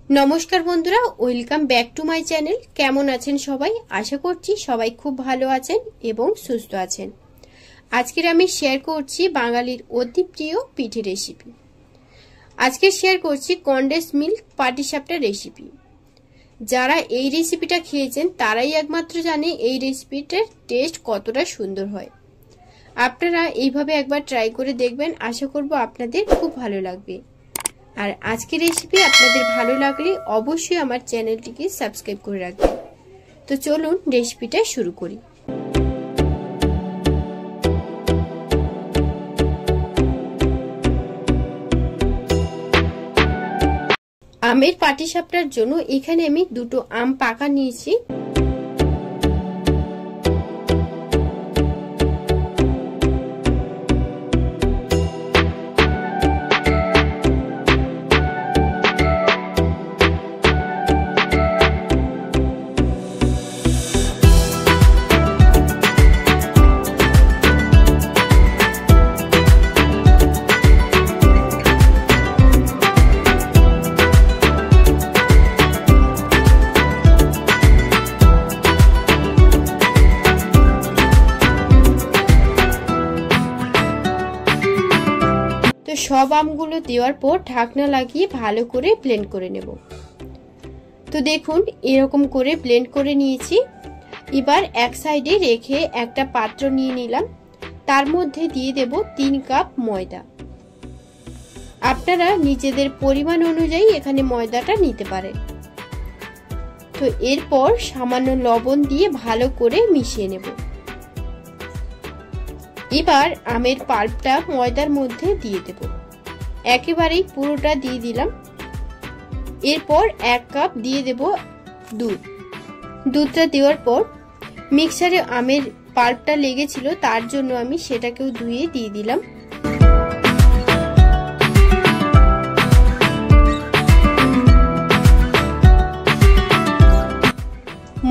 नमस्कार बंधुरा welcome back to my channel. केमन आছেন সবাই? आशा করছি সবাই খুব ভালো আছেন এবং সুস্থ আছেন। আজকে আমি শেয়ার করছি বাঙালির অতি প্রিয় পিঠে রেসিপি। আজকে শেয়ার করছি কনডেন্স মিল্ক পাটিসাপটা রেসিপি। যারা এই রেসিপিটা খেয়েছেন তারাই একমাত্র জানে এই রেসিপিটার টেস্ট কতটা সুন্দর হয়। আপনারা এইভাবে একবার ট্রাই করে দেখবেন, আশা করব আপনাদের খুব ভালো লাগবে। আর আজকের রেসিপি আপনাদের ভালো লাগলে অবশ্যই আমার চ্যানেলটিকে সাবস্ক্রাইব করে রাখবেন। তো চলুন রেসিপিটা শুরু করি। আমের পাটিসাপটার জন্য এখানে আমি দুটো আম পাকা নিয়েছি। তো সব আমগুলো দেওয়ার পর ঢাকনা লাগিয়ে ভালো করে ব্লেন্ড করে নেব। তো দেখুন এরকম করে ব্লেন্ড করে নিয়েছি। এবার এক সাইডে রেখে একটা পাত্র নিয়ে নিলাম, তার মধ্যে দিয়ে দেব 3 কাপ ময়দা। আপনারা নিজেদের পরিমাণ অনুযায়ী এখানে ময়দাটা নিতে পারেন। তো এরপর সামান্য লবণ দিয়ে ভালো করে মিশিয়ে নেব। এবার আমের পাল্পটা ময়দার মধ্যে দিয়ে দেব, একেবারেই পুরোটা দিয়ে দিলাম। এরপর 1 কাপ দিয়ে দেব দুধ। দুধটা দেওয়ার পর মিক্সারে আমের পাল্পটা লেগেছিল, তার জন্য আমি সেটাকেও ধুয়ে দিয়ে দিলাম।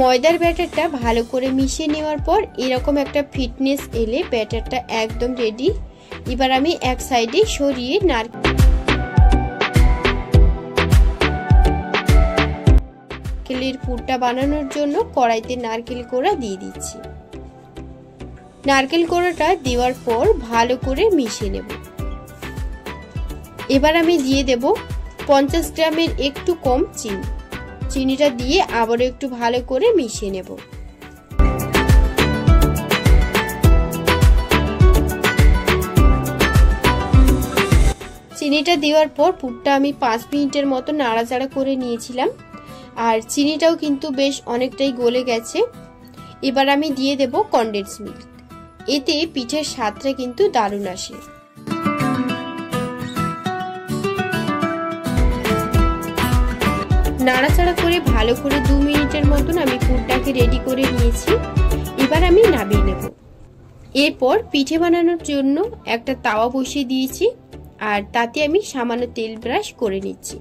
ময়দার ব্যাটারটা ভালো করে মিশিয়ে নেওয়ার পর এরকম একটা ফিটনেস এলে ব্যাটারটা একদম রেডি। এবার আমি এক সাইডে সরিয়ে নারকেলের পুরটা বানানোর জন্য কড়াইতে নারকেল কোড়া দিয়ে দিচ্ছি। নারকেল কোড়াটা দেওয়ার পর ভালো করে মিশিয়ে নেব। এবার আমি দিয়ে দেব 50 গ্রামের একটু কম চিনি। চিনিটা দিয়ে আবারও একটু ভালো করে মিশিয়ে নেব। চিনিটা দেওয়ার পর পুরটা আমি 5 মিনিটের মতো নাড়াচাড়া করে নিয়েছিলাম, আর চিনিটাও কিন্তু বেশ অনেকটাই গলে গেছে। এবার আমি দিয়ে দেব কনডেন্স মিল্ক। এতে পিঠের স্বাদটা কিন্তু দারুণ আসে। নাড়াচাড়া করে ভালো করে 2 মিনিটের মতন আমি পুরটাকে রেডি করে নিয়েছি। এবার আমি নামিয়ে নেব। এরপর পিঠে বানানোর জন্য একটা তাওয়া বসিয়ে দিয়েছি, আর তাতে আমি সামান্য তেল ব্রাশ করে নিচ্ছি।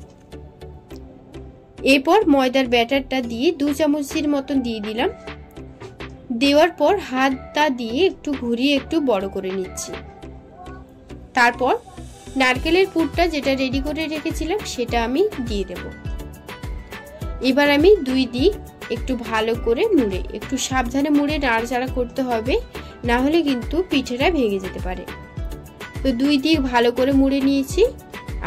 এরপর ময়দার ব্যাটারটা দিয়ে 2 চামচের মতন দিয়ে দিলাম। দেওয়ার পর হাতটা দিয়ে একটু ঘুরিয়ে একটু বড় করে নিচ্ছি। তারপর নারকেলের পুরটা যেটা রেডি করে রেখেছিলাম সেটা আমি দিয়ে দেব। এবার আমি 2 দিক একটু ভালো করে মুড়ে, একটু সাবধানে মুড়ে নাড়াচাড়া করতে হবে, না হলে কিন্তু পিঠেটা ভেঙে যেতে পারে। তো 2 দিক ভালো করে মুড়ে নিয়েছি,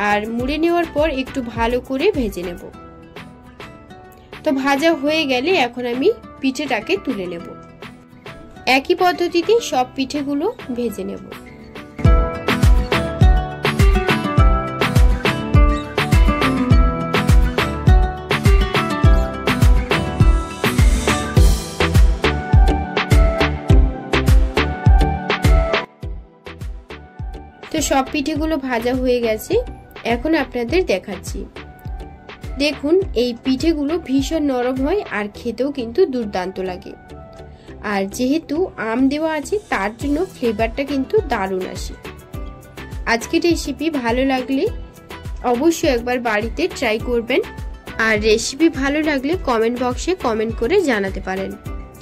আর মুড়ে নেওয়ার পর একটু ভালো করে ভেজে নেব। তো ভাজা হয়ে গেলে এখন আমি পিঠেটাকে তুলে নেব। একই পদ্ধতিতে সব পিঠেগুলো ভেজে নেব। তো সব পিঠেগুলো ভাজা হয়ে গেছে, এখন আপনাদের দেখাচ্ছি। দেখুন এই পিঠেগুলো ভীষণ নরম হয় আর খেতেও কিন্তু দুর্দান্ত লাগে। আর যেহেতু আম দেওয়া আছে তার জন্য ফ্লেভারটা কিন্তু দারুণ আসে। আজকের রেসিপি ভালো লাগলে অবশ্যই একবার বাড়িতে ট্রাই করবেন। আর রেসিপি ভালো লাগলে কমেন্ট বক্সে কমেন্ট করে জানাতে পারেন।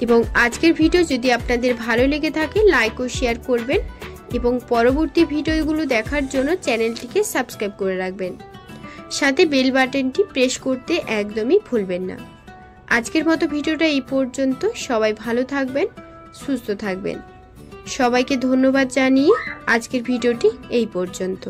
এবং আজকের ভিডিও যদি আপনাদের ভালো লেগে থাকে লাইক ও শেয়ার করবেন। এবং পরবর্তী ভিডিওগুলো দেখার জন্য চ্যানেলটিকে সাবস্ক্রাইব করে রাখবেন। সাথে বেল বাটনটি প্রেস করতে একদমই ভুলবেন না। আজকের মতো ভিডিওটা এই পর্যন্ত। সবাই ভালো থাকবেন, সুস্থ থাকবেন। সবাইকে ধন্যবাদ জানিয়ে আজকের ভিডিওটি এই পর্যন্ত।